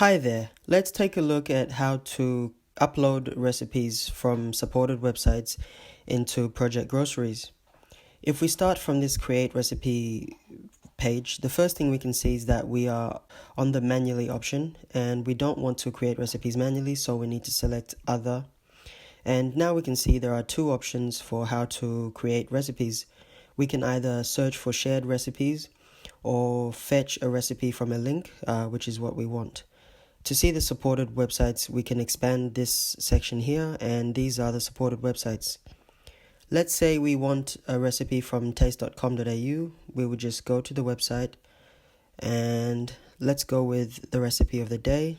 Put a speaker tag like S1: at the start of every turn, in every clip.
S1: Hi there, let's take a look at how to upload recipes from supported websites into Project Groceries. If we start from this create recipe page, the first thing we can see is that we are on the manually option and we don't want to create recipes manually, so we need to select other. And now we can see there are two options for how to create recipes. We can either search for shared recipes or fetch a recipe from a link, which is what we want. To see the supported websites, we can expand this section here, and these are the supported websites. Let's say we want a recipe from taste.com.au. We would just go to the website and let's go with the recipe of the day.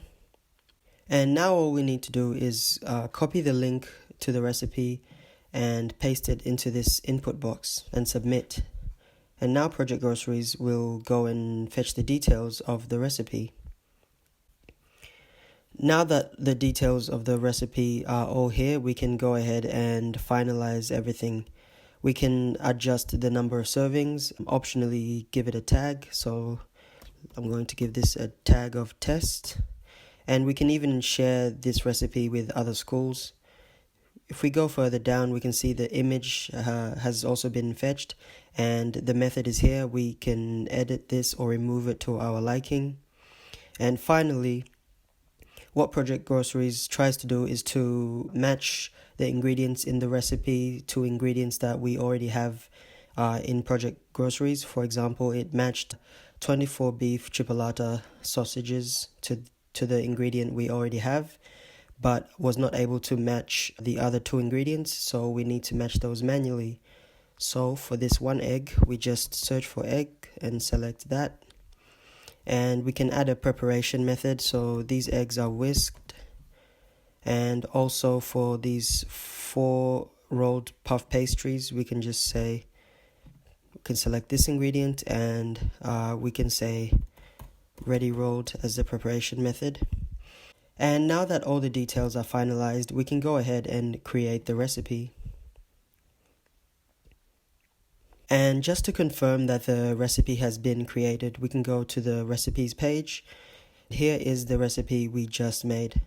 S1: And now all we need to do is copy the link to the recipe and paste it into this input box and submit. And now Project Groceries will go and fetch the details of the recipe. Now that the details of the recipe are all here, we can go ahead and finalize everything. We can adjust the number of servings, optionally give it a tag. So I'm going to give this a tag of test. And we can even share this recipe with other schools. If we go further down, we can see the image has also been fetched, and the method is here. We can edit this or remove it to our liking. And finally, what Project Groceries tries to do is to match the ingredients in the recipe to ingredients that we already have in Project Groceries. For example, it matched 24 beef chipolata sausages to the ingredient we already have, but was not able to match the other two ingredients, so we need to match those manually. So for this one egg, we just search for egg and select that. And we can add a preparation method, so these eggs are whisked. And also for these 4 rolled puff pastries, we can just say, we can select this ingredient and we can say ready rolled as the preparation method. And now that all the details are finalized, we can go ahead and create the recipe. And just to confirm that the recipe has been created, we can go to the recipes page. Here is the recipe we just made.